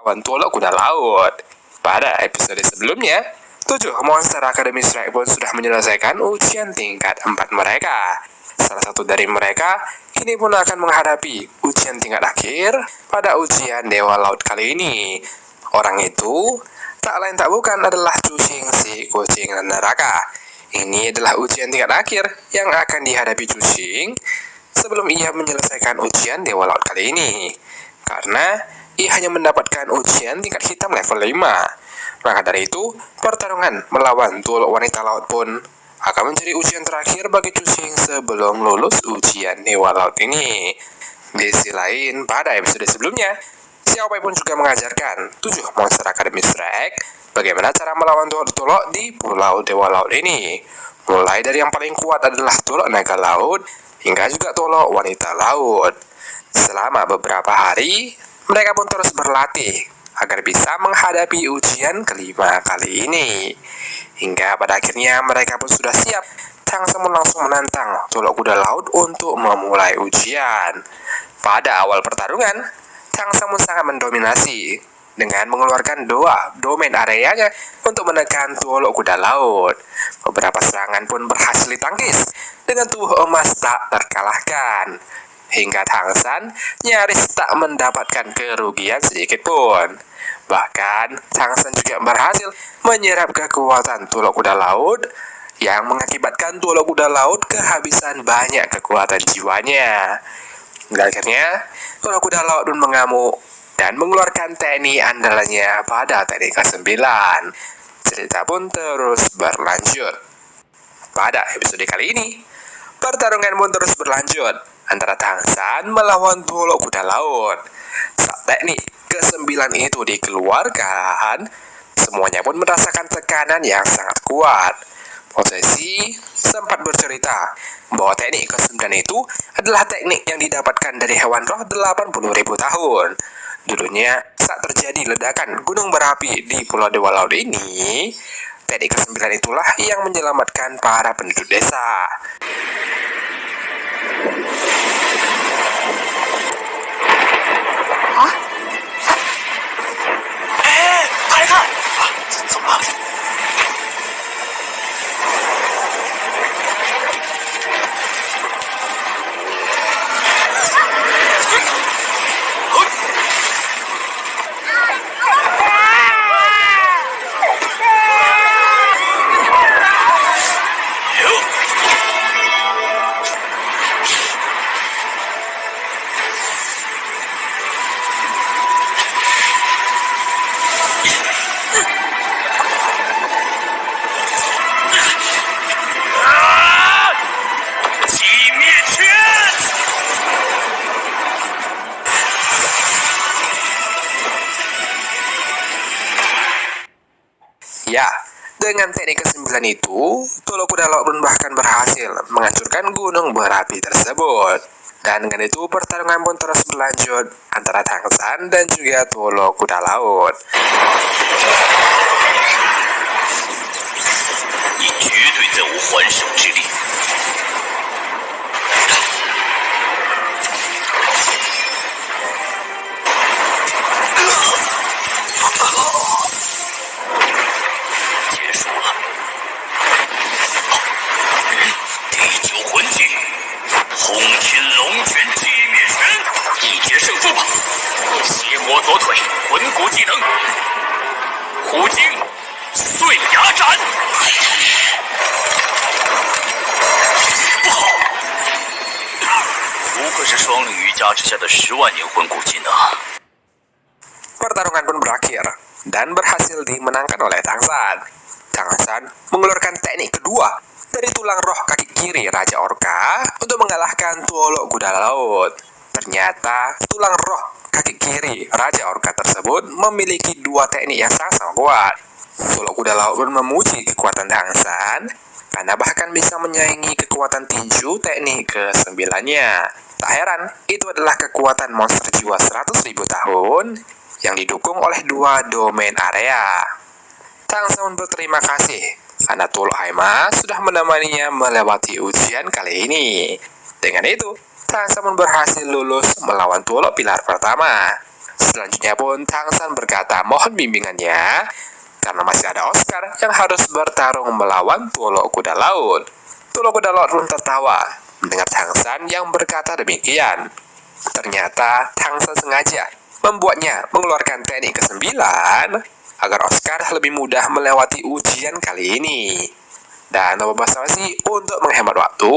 lawan Tuolok Kuda Laut. Pada episode sebelumnya, 7 Monster Academy Strike pun sudah menyelesaikan ujian tingkat 4 mereka. Salah satu dari mereka kini pun akan menghadapi ujian tingkat akhir pada ujian Dewa Laut kali ini. Orang itu tak lain tak bukan adalah Cushing, si kucing neraka. Ini adalah ujian tingkat akhir yang akan dihadapi Cushing sebelum ia menyelesaikan ujian Dewa Laut kali ini. Karena ia hanya mendapatkan ujian tingkat hitam level 5. Maka dari itu, pertarungan melawan Tuolok Wanita Laut pun akan menjadi ujian terakhir bagi Cushing sebelum lulus ujian Dewa Laut ini. Di sisi lain, pada episode sebelumnya, Xiaobai pun juga mengajarkan 7 Monster Academy Strike bagaimana cara melawan Tuolok di Pulau Dewa Laut ini. Mulai dari yang paling kuat adalah Tuolok Naga Laut, hingga juga Tuolok Wanita Laut. Selama beberapa hari, mereka pun terus berlatih agar bisa menghadapi ujian kelima kali ini. Hingga pada akhirnya mereka pun sudah siap. Tang Samun langsung menantang Tuolok Kuda Laut untuk memulai ujian. Pada awal pertarungan, Tang Samun sangat mendominasi dengan mengeluarkan 2 domain areanya untuk menekan Tuolok Kuda Laut. Beberapa serangan pun berhasil ditangkis dengan tubuh emas tak terkalahkan. Hingga Tang San nyaris tak mendapatkan kerugian sedikit pun. Bahkan Tang San juga berhasil menyerap kekuatan Tuolok Kuda Laut yang mengakibatkan Tuolok Kuda Laut kehabisan banyak kekuatan jiwanya. Hingga akhirnya Tuolok Kuda Laut pun mengamuk dan mengeluarkan teknik andalannya pada teknik ke-9. Cerita pun terus berlanjut. Pada episode kali ini, pertarungan pun terus berlanjut antara Tang San melawan Tuolok Kuda Laut. Saat teknik ke-9 itu dikeluarkan, semuanya pun merasakan tekanan yang sangat kuat. Posesi sempat bercerita bahwa teknik ke-9 itu adalah teknik yang didapatkan dari hewan roh 80.000 tahun. Dulunya, saat terjadi ledakan gunung berapi di Pulau Dewa Laut ini, teknik ke-9 itulah yang menyelamatkan para penduduk desa. Hah? 快看！怎么了？Ya, dengan teknik ke-9 itu, Tuolok Kuda Laut pun bahkan berhasil menghancurkan gunung berapi tersebut. Dan dengan itu pertarungan pun terus berlanjut antara Tang San dan juga Tuolok Kuda Laut. 你绝对再无还手之力。结束了。第9魂技，红青龙卷寂灭拳，一决胜负吧。邪魔左腿，魂骨技能，虎鲸碎牙斩。 不好！不愧是双领域加持下的10万年魂骨技能。 Pertarungan pun berakhir dan berhasil dimenangkan oleh Tang San. Tang San mengeluarkan teknik kedua dari tulang roh kaki kiri Raja Orca untuk mengalahkan Tuolok Kuda Laut. Ternyata tulang roh kaki kiri Raja Orca tersebut memiliki 2 teknik yang sama kuat. Tuolok Kuda Laut pun memuji kekuatan Tang San karena bahkan bisa menyaingi kekuatan tinju teknik ke-9-nya. Tak heran, itu adalah kekuatan monster jiwa 100.000 tahun yang didukung oleh 2 domain area. Tang Samun berterima kasih karena Tuolok Haima sudah menemaninya melewati ujian kali ini. Dengan itu, Tang Samun berhasil lulus melawan Tuolok Pilar pertama. Selanjutnya pun Tang San berkata mohon bimbingannya karena masih ada Oscar yang harus bertarung melawan Tuolok Kuda Laut. Tuolok Kuda Laut pun tertawa mendengar Tang San yang berkata demikian. Ternyata Tang San sengaja membuatnya mengeluarkan teknik ke-9 agar Oscar lebih mudah melewati ujian kali ini. Dan tanpa basa-basi untuk menghemat waktu,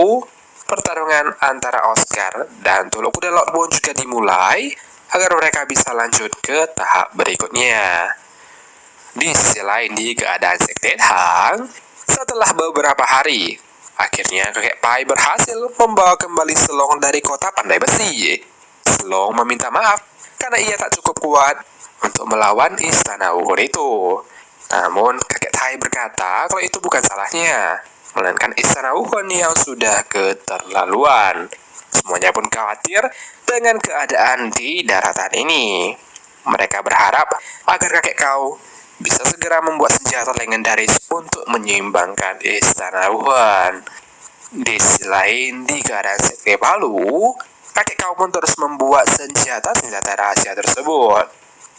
pertarungan antara Oscar dan Tuolok Kuda Laut pun juga dimulai agar mereka bisa lanjut ke tahap berikutnya. Di sisi lain di keadaan Sekte Tang, setelah beberapa hari, akhirnya kakek Pai berhasil membawa kembali Selong dari kota Pandai Besi. Selong meminta maaf karena ia tak cukup kuat untuk melawan istana Wuhun itu. Namun kakek Tai berkata kalau itu bukan salahnya, melainkan istana Wuhun yang sudah keterlaluan. Semuanya pun khawatir dengan keadaan di daratan ini. Mereka berharap agar kakek Kau bisa segera membuat senjata legendaris untuk menyeimbangkan istana Wuhan. Di sisi lain, di keadaan Sekte Palu, kakek Kau pun terus membuat senjata-senjata rahasia tersebut.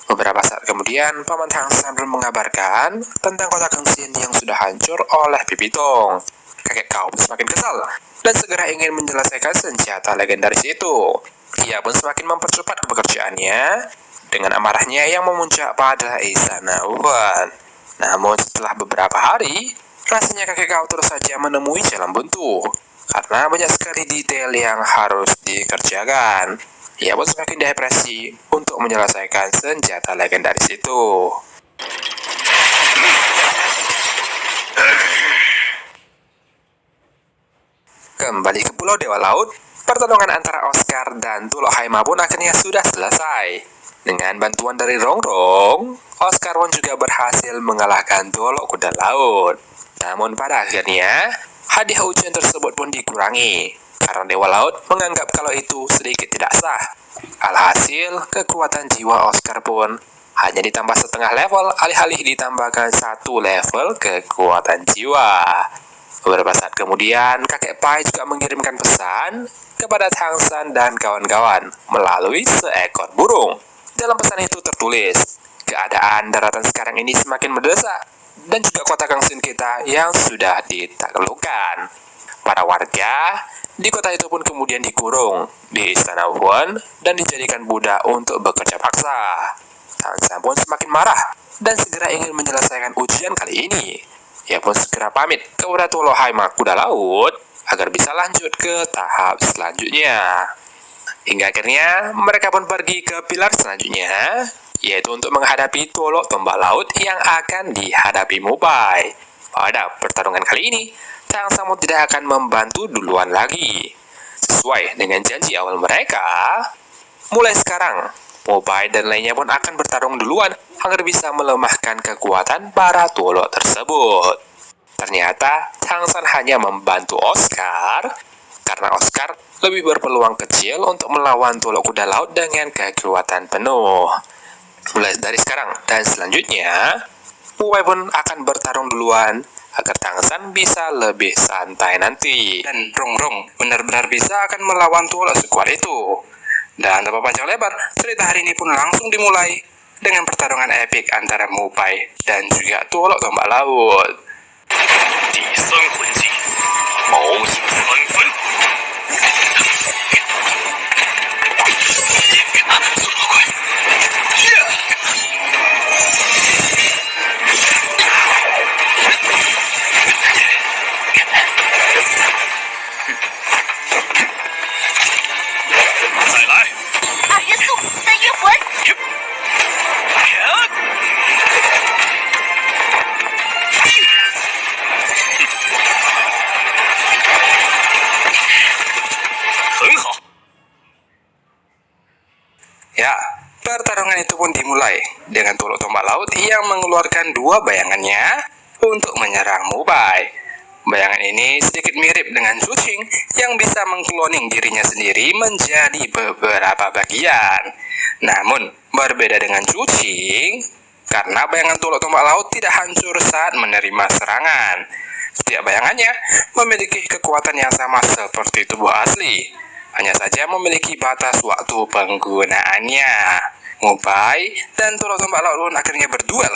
Beberapa saat kemudian, Paman Tang San pun mengabarkan tentang kota Kengsin yang sudah hancur oleh Pipitong. Kakek Kau pun semakin kesal dan segera ingin menyelesaikan senjata legendaris itu. Ia pun semakin mempercepat pekerjaannya dengan amarahnya yang memuncak pada istana Wuhan. Namun setelah beberapa hari, rasanya kakek Kau terus saja menemui jalan buntu karena banyak sekali detail yang harus dikerjakan. Ia pun semakin depresi untuk menyelesaikan senjata legendaris itu. Kembali ke Pulau Dewa Laut, pertarungan antara Oscar dan Tuolok Haima pun akhirnya sudah selesai. Dengan bantuan dari Rongrong, Oscar pun juga berhasil mengalahkan Tuolok Kuda Laut. Namun pada akhirnya, hadiah ujian tersebut pun dikurangi, karena Dewa Laut menganggap kalau itu sedikit tidak sah. Alhasil, kekuatan jiwa Oscar pun hanya ditambah setengah level, alih-alih ditambahkan 1 level kekuatan jiwa. Beberapa saat kemudian, kakek Pai juga mengirimkan pesan kepada Tang San dan kawan-kawan melalui seekor burung. Dalam pesan itu tertulis, keadaan daratan sekarang ini semakin mendesak, dan juga kota Kengsin kita yang sudah ditaklukkan. Para warga di kota itu pun kemudian dikurung di istana Wuhan dan dijadikan budak untuk bekerja paksa. Tang San pun semakin marah dan segera ingin menyelesaikan ujian kali ini. Ia pun segera pamit kepada Tuolok Haima Kuda Laut agar bisa lanjut ke tahap selanjutnya. Hingga akhirnya mereka pun pergi ke pilar selanjutnya, yaitu untuk menghadapi Tuolok Tombak Laut yang akan dihadapi Mubai. Pada pertarungan kali ini, Tang San tidak akan membantu duluan lagi. Sesuai dengan janji awal mereka, mulai sekarang, Mubai dan lainnya pun akan bertarung duluan agar bisa melemahkan kekuatan para Tuolok tersebut. Ternyata, Tang San hanya membantu Oscar, karena Oscar lebih berpeluang kecil untuk melawan Tuolok Kuda Laut dengan kekuatan penuh. Mulai dari sekarang dan selanjutnya, Mubai pun akan bertarung duluan agar Tang San bisa lebih santai nanti. Dan Rongrong benar-benar bisa akan melawan Tuolok sekuat itu. Dan tanpa panjang lebar, cerita hari ini pun langsung dimulai dengan pertarungan epik antara Mubai dan juga Tuolok Tombak Laut. Di 3魂技，毛影3分。速度快！再来！2元素，3元魂。很好。 Ya, pertarungan itu pun dimulai dengan Tuolok Tombak Laut yang mengeluarkan 2 bayangannya untuk menyerang Mubai. Bayangan ini sedikit mirip dengan Chuqing yang bisa mengkloning dirinya sendiri menjadi beberapa bagian. Namun, berbeda dengan Chuqing, karena bayangan Tuolok Tombak Laut tidak hancur saat menerima serangan. Setiap bayangannya memiliki kekuatan yang sama seperti tubuh asli, hanya saja memiliki batas waktu penggunaannya. Mupai dan tulok tombak laut pun akhirnya berduel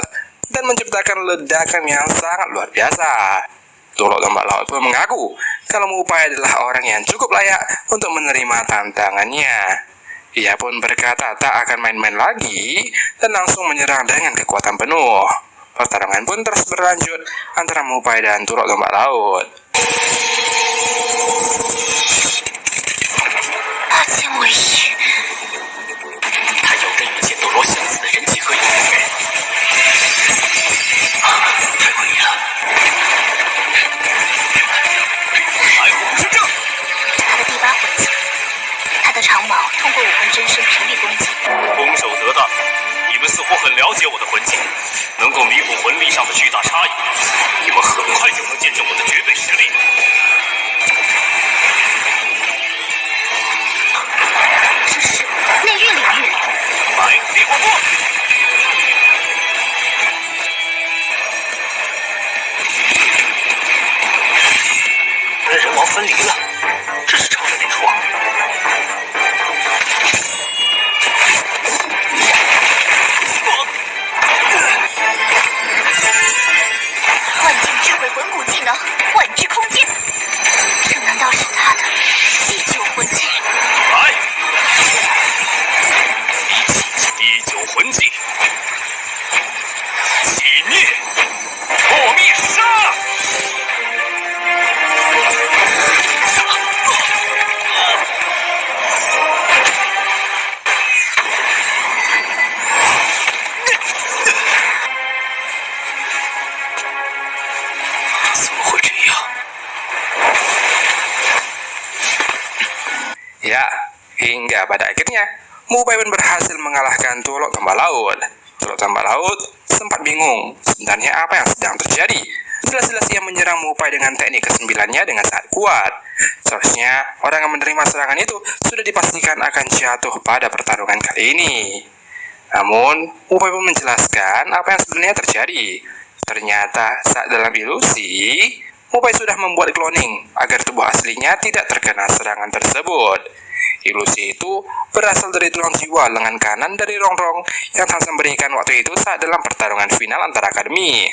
dan menciptakan ledakan yang sangat luar biasa. Tulok tombak laut pun mengaku kalau Mupai adalah orang yang cukup layak untuk menerima tantangannya. Ia pun berkata tak akan main-main lagi dan langsung menyerang dengan kekuatan penuh. Pertarungan pun terus berlanjut antara Mupai dan tulok tombak laut. 他将为赢，他有着与剑斗罗相似的人气和演员，太诡异了！白虎之杖，他的第8魂技，他的长矛通过武魂真身平力攻击。攻守得当，你们似乎很了解我的魂技，能够弥补魂力上的巨大差异。你们很快就能见证我的绝对实力。这是内域领域，白虎烈光波，人王分离了，这是成了哪出啊？幻境智慧魂骨技能幻之空间，这难道是他的第9魂技？来，第9魂技，起灭，破灭杀！怎么会这样？ Ya, hingga pada akhirnya Mupai pun berhasil mengalahkan tulok tombak laut. Tulok tombak laut sempat bingung sebenarnya apa yang sedang terjadi. Jelas-jelas ia menyerang Mupai dengan teknik ke-9-nya dengan sangat kuat. Seharusnya orang yang menerima serangan itu sudah dipastikan akan jatuh pada pertarungan kali ini. Namun, Mupai pun menjelaskan apa yang sebenarnya terjadi. Ternyata saat dalam ilusi, Mupai sudah membuat cloning agar tubuh aslinya tidak terkena serangan tersebut. Ilusi itu berasal dari tulang jiwa lengan kanan dari Rongrong yang Tangshan berikan waktu itu saat dalam pertarungan final antara akademi.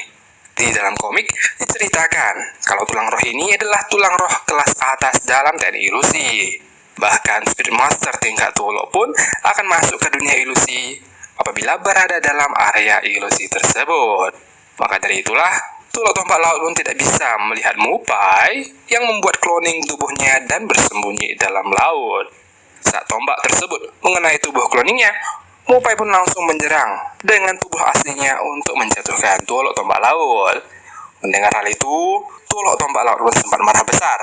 Di dalam komik diceritakan kalau tulang roh ini adalah tulang roh kelas atas dalam teknik ilusi. Bahkan Spirit Master tingkat tulok pun akan masuk ke dunia ilusi apabila berada dalam area ilusi tersebut. Maka dari itulah tulok tombak laut pun tidak bisa melihat Mupai yang membuat cloning tubuhnya dan bersembunyi dalam laut. Saat tombak tersebut mengenai tubuh cloningnya, Mupai pun langsung menyerang dengan tubuh aslinya untuk menjatuhkan tulok tombak laut. Mendengar hal itu, tulok tombak laut pun sempat marah besar.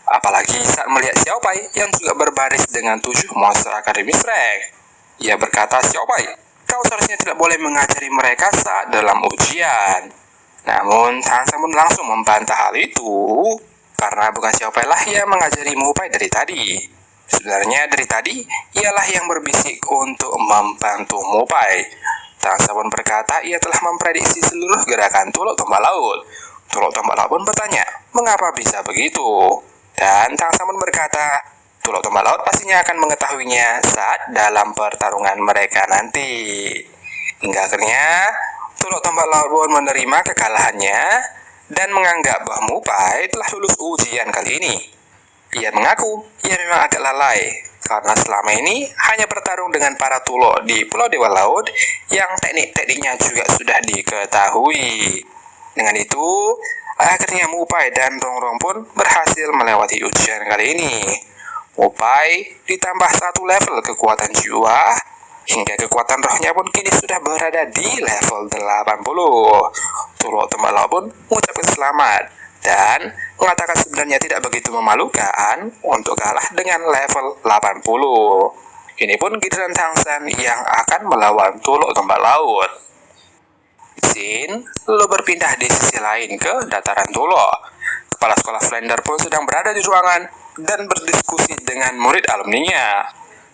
Apalagi saat melihat Xiaopai yang juga berbaris dengan 7 monster akademi Shrek. Ia berkata, "Xiaopai, kau seharusnya tidak boleh mengajari mereka saat dalam ujian." Namun, Tangshan pun langsung membantah hal itu, karena bukan Xiaopai lah yang mengajari Mupai dari tadi. Sebenarnya dari tadi, ialah yang berbisik untuk membantu Mupai. Tangshan pun berkata ia telah memprediksi seluruh gerakan tulok tombak laut. Tulok tombak laut pun bertanya, mengapa bisa begitu? Dan Tangshan pun berkata, tulok tombak laut pastinya akan mengetahuinya saat dalam pertarungan mereka nanti. Hingga akhirnya, tulok tombak laut pun menerima kekalahannya dan menganggap bahwa Mupai telah lulus ujian kali ini. Ia mengaku ia memang agak lalai karena selama ini hanya bertarung dengan para tulok di Pulau Dewa Laut yang teknik-tekniknya juga sudah diketahui. Dengan itu, akhirnya Mupai dan Rongrong pun berhasil melewati ujian kali ini. Mupai ditambah 1 level kekuatan jiwa, hingga kekuatan rohnya pun kini sudah berada di level 80. Tulok tombak laut pun mengucapkan selamat dan mengatakan sebenarnya tidak begitu memalukan untuk kalah dengan level 80. Ini pun giliran Tangshan yang akan melawan tulok tombak laut. Scene lalu berpindah di sisi lain ke dataran tulok. Kepala sekolah Flander pun sedang berada di ruangan dan berdiskusi dengan murid alumninya.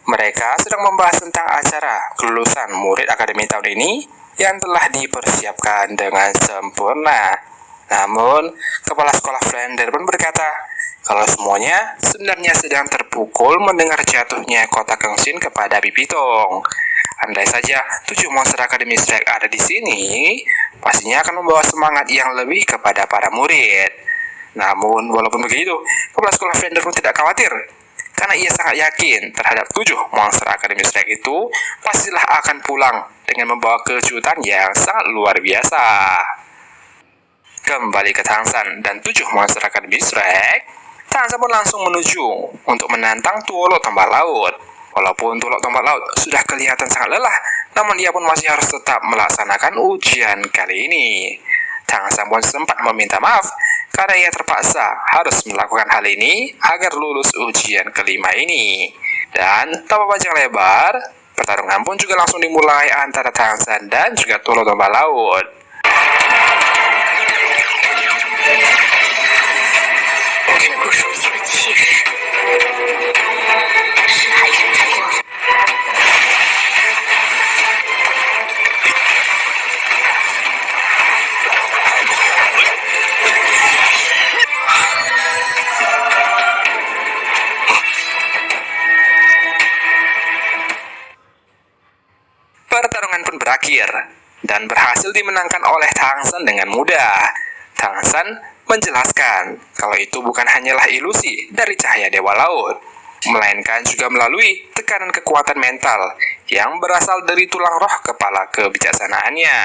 Mereka sedang membahas tentang acara kelulusan murid akademi tahun ini yang telah dipersiapkan dengan sempurna. Namun, kepala sekolah Flander pun berkata kalau semuanya sebenarnya sedang terpukul mendengar jatuhnya kotak Kengsin kepada Pipitong. Andai saja 7 monster Akademi Strike ada di sini, pastinya akan membawa semangat yang lebih kepada para murid. Namun, walaupun begitu, kepala sekolah Fender pun tidak khawatir, karena ia sangat yakin terhadap 7 monster Akademi Strike itu pastilah akan pulang dengan membawa kejutan yang sangat luar biasa. Kembali ke Tangsan dan 7 monster Akademi Strike, Tangsan pun langsung menuju untuk menantang Tuolok Tombak Laut. Walaupun Tuolok Tombak Laut sudah kelihatan sangat lelah, namun ia pun masih harus tetap melaksanakan ujian kali ini. Tangsan pun sempat meminta maaf karena ia terpaksa harus melakukan hal ini agar lulus ujian kelima ini. Dan tanpa panjang lebar, pertarungan pun juga langsung dimulai antara Tangsan dan juga Tuolok Tombak Laut. Pertarungan pun berakhir dan berhasil dimenangkan oleh Tangsan dengan mudah. Tangsan menjelaskan kalau itu bukan hanyalah ilusi dari cahaya Dewa Laut, melainkan juga melalui tekanan kekuatan mental yang berasal dari tulang roh kepala kebijaksanaannya.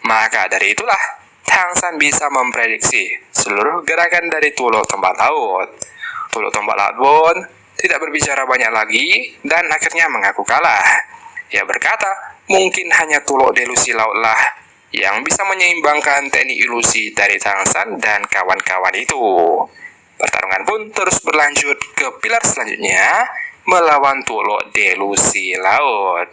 Maka dari itulah Tangsan bisa memprediksi seluruh gerakan dari Tuolok Tombak Laut. Tuolok Tombak Laut pun tidak berbicara banyak lagi dan akhirnya mengaku kalah. Ia berkata, mungkin hanya Tuolok Delusi Laut lah yang bisa menyeimbangkan teknik ilusi dari Tangsan dan kawan-kawan itu. Pertarungan pun terus berlanjut ke pilar selanjutnya melawan Tuolok Delusi Laut.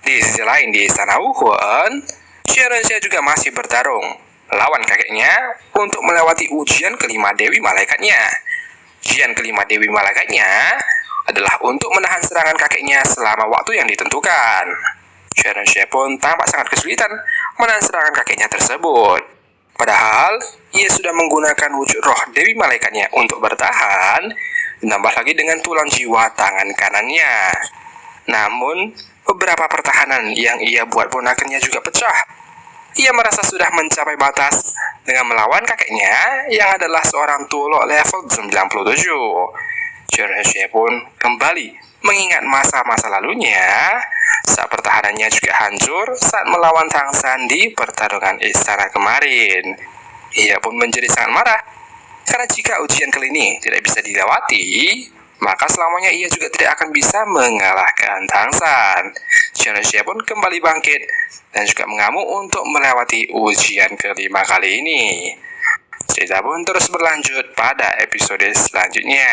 Di sisi lain di Istana Wuhuan, Xianxia juga masih bertarung melawan kakeknya untuk melewati ujian kelima Dewi Malaikatnya. Ujian kelima Dewi Malaikatnya adalah untuk menahan serangan kakeknya selama waktu yang ditentukan. Xianxia pun tampak sangat kesulitan menahan serangan kakeknya tersebut. Padahal, ia sudah menggunakan wujud roh Dewi Malaikatnya untuk bertahan, ditambah lagi dengan tulang jiwa tangan kanannya. Namun, beberapa pertahanan yang ia buat pun akhirnya juga pecah. Ia merasa sudah mencapai batas dengan melawan kakeknya yang adalah seorang Tuolok level 97. Xianxia pun kembali mengingat masa-masa lalunya saat pertahanannya juga hancur saat melawan Tangsan di pertarungan istana kemarin. Ia pun menjadi sangat marah karena jika ujian kali ini tidak bisa dilewati, maka selamanya ia juga tidak akan bisa mengalahkan Tangsan. Xianxia pun kembali bangkit dan juga mengamuk untuk melewati ujian kelima kali ini. Cerita pun terus berlanjut pada episode selanjutnya.